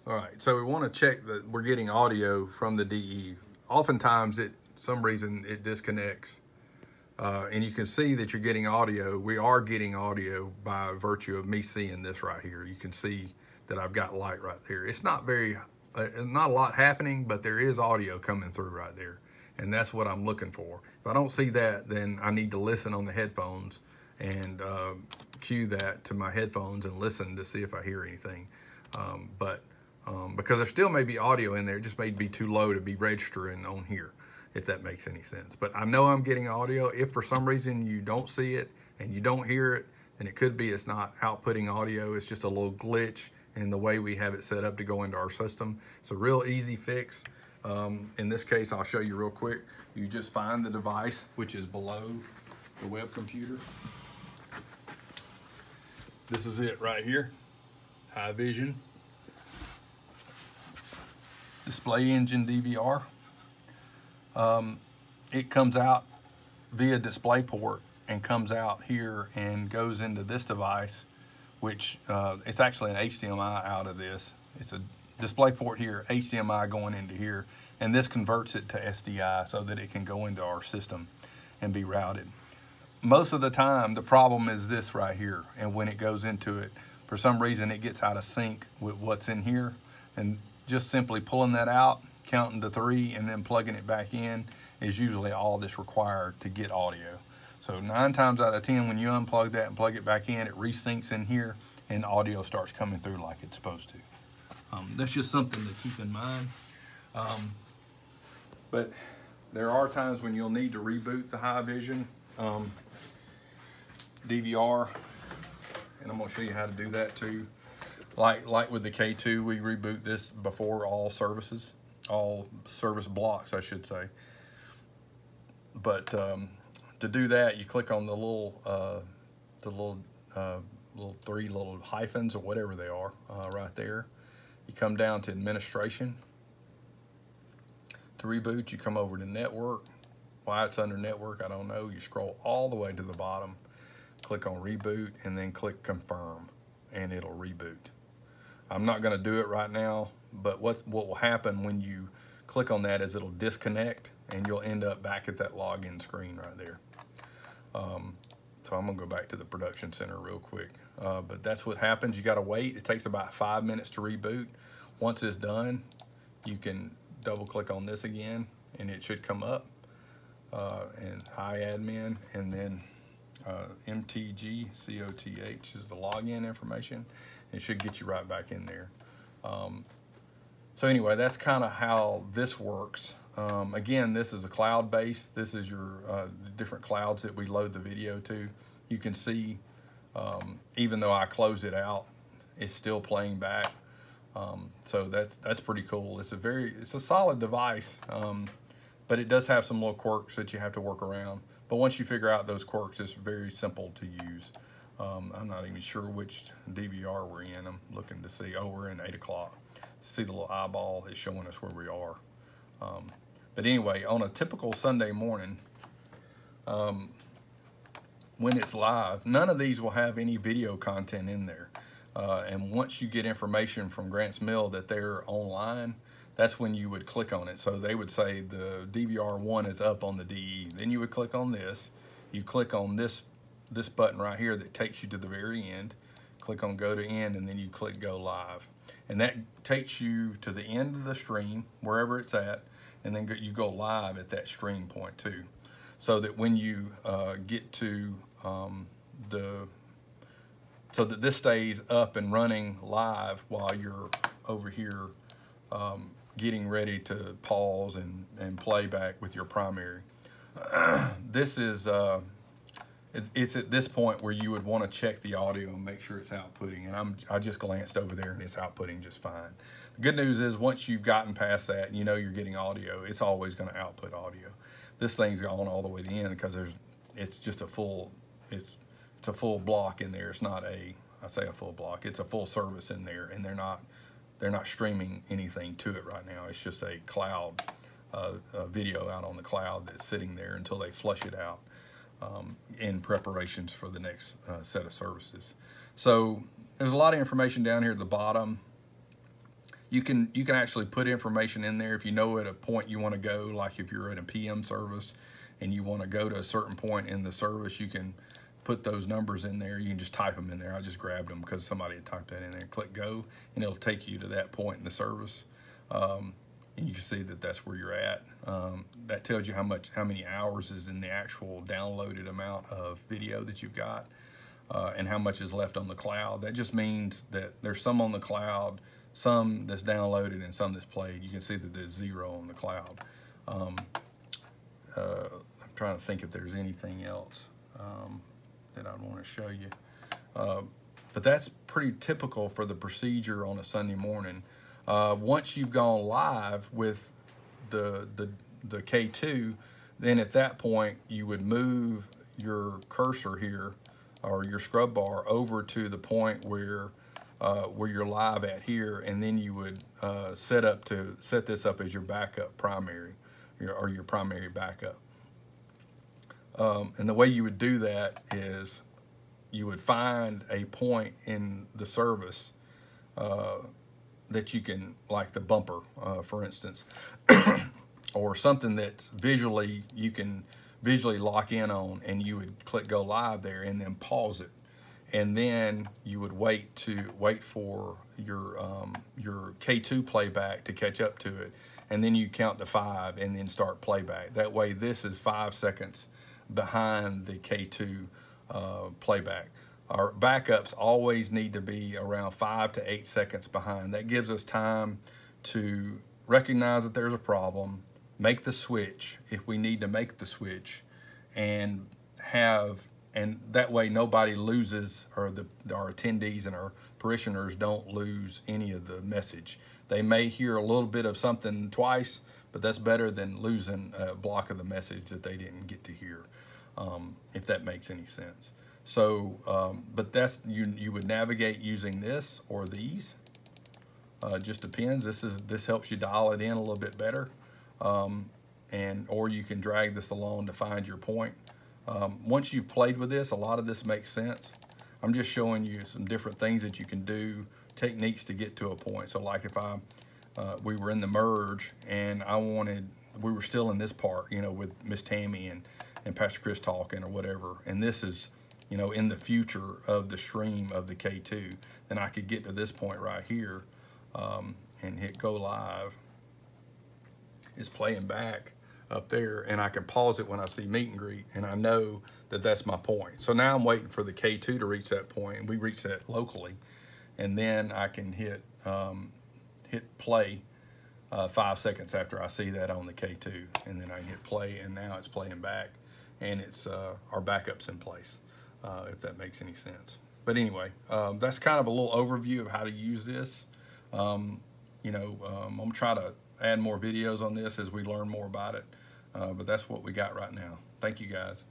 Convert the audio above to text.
All right, so we want to check that we're getting audio from the DE. Oftentimes, some reason it disconnects, and you can see that you're getting audio. We are getting audio by virtue of me seeing this right here. You can see that I've got light right there. It's not not a lot happening, but there is audio coming through right there, and that's what I'm looking for. If I don't see that, then I need to listen on the headphones and cue that to my headphones and listen to see if I hear anything. Because there still may be audio in there, it just may be too low to be registering on here, if that makes any sense. But I know I'm getting audio. If for some reason you don't see it and you don't hear it, then it could be it's not outputting audio. It's just a little glitch in the way we have it set up to go into our system. It's a real easy fix. In this case, I'll show you real quick. You just find the device, which is below the web computer. This is it right here, High Vision Display Engine DVR. It comes out via DisplayPort and comes out here and goes into this device, which it's actually an HDMI out of this. It's a DisplayPort here, HDMI going into here, and this converts it to SDI so that it can go into our system and be routed. Most of the time, the problem is this right here, and when it goes into it, for some reason it gets out of sync with what's in here, and just simply pulling that out, counting to 3, and then plugging it back in is usually all that's required to get audio. So 9 times out of 10, when you unplug that and plug it back in, it resyncs in here and audio starts coming through like it's supposed to. That's just something to keep in mind. But there are times when you'll need to reboot the High Vision DVR, and I'm going to show you how to do that too. Like with the K2, we reboot this before all services, all service blocks, I should say. But to do that, you click on the little 3 little hyphens or whatever they are right there. You come down to administration. To reboot, you come over to network. Why it's under network, I don't know. You scroll all the way to the bottom, click on reboot, and then click confirm, and it'll reboot. I'm not going to do it right now, but what will happen when you click on that is it'll disconnect, and you'll end up back at that login screen right there. So I'm going to go back to the production center real quick. But that's what happens. You got to wait. It takes about 5 minutes to reboot. Once it's done, you can double click on this again, and it should come up. And hi admin, and then MTG COTH is the login information. It should get you right back in there. So anyway, that's kind of how this works. Again, this is a cloud-based. This is your different clouds that we load the video to. You can see, even though I close it out, it's still playing back. So that's pretty cool. It's a solid device, but it does have some little quirks that you have to work around. But once you figure out those quirks, it's very simple to use. I'm not even sure which DVR we're in. I'm looking to see, oh, we're in 8 o'clock. See the little eyeball is showing us where we are. But anyway, on a typical Sunday morning, when it's live, none of these will have any video content in there. And once you get information from Grants Mill that they're online, that's when you would click on it. So they would say the DVR1 is up on the DE. Then you would click on this. You click on this button right here that takes you to the very end. Click on go to end, and then you click go live. And that takes you to the end of the stream, wherever it's at, and then you go live at that stream point too. So that when you get to so that this stays up and running live while you're over here getting ready to pause and play back with your primary. This is it's at this point where you would want to check the audio and make sure it's outputting, and I just glanced over there and it's outputting just fine. The good news is once you've gotten past that and you know you're getting audio, it's always going to output audio. This thing's gone all the way to the end because it's just a full it's a full block in there. It's not I say a full block, it's a full service in there, and they're not streaming anything to it right now. It's just a cloud a video out on the cloud that's sitting there until they flush it out in preparations for the next set of services. So there's a lot of information down here at the bottom. You can actually put information in there if you know at a point you want to go, like if you're at a PM service and you want to go to a certain point in the service, you can put those numbers in there. You can just type them in there. I just grabbed them because somebody had typed that in there. Click go, and it'll take you to that point in the service. And you can see that that's where you're at. That tells you how many hours is in the actual downloaded amount of video that you've got, and how much is left on the cloud. That just means that there's some on the cloud, some that's downloaded, and some that's played. You can see that there's 0 on the cloud. I'm trying to think if there's anything else that I'd want to show you. But that's pretty typical for the procedure on a Sunday morning. Once you've gone live with the K2, then at that point you would move your cursor here, or your scrub bar, over to the point where you're live at here, and then you would set this up as your backup primary, or your primary backup. And the way you would do that is you would find a point in the service that you can, like the bumper, for instance, or something that's you can visually lock in on, and you would click go live there and then pause it. And then you would wait for your K2 playback to catch up to it. And then you count to 5 and then start playback. That way this is 5 seconds behind the K2 playback. Our backups always need to be around 5 to 8 seconds behind. That gives us time to recognize that there's a problem, make the switch if we need to make the switch, and that way nobody loses, or our attendees and our parishioners don't lose any of the message. They may hear a little bit of something twice, but that's better than losing a block of the message that they didn't get to hear, if that makes any sense. So, but that's, you would navigate using this or these. Just depends. This helps you dial it in a little bit better, or you can drag this along to find your point. Once you've played with this, a lot of this makes sense. I'm just showing you some different things that you can do, techniques to get to a point. So like if we were in the merge and we were still in this part, with Miss Tammy and Pastor Chris talking or whatever, and this is, in the future of the stream of the K2, then I could get to this point right here and hit go live. It's playing back up there, and I can pause it when I see meet and greet, and I know that that's my point. So now I'm waiting for the K2 to reach that point, and we reach that locally, and then I can hit play 5 seconds after I see that on the K2, and then I hit play, and now it's playing back, and it's our backup's in place, if that makes any sense. But anyway, that's kind of a little overview of how to use this. I'm gonna try to add more videos on this as we learn more about it, but that's what we got right now. Thank you guys.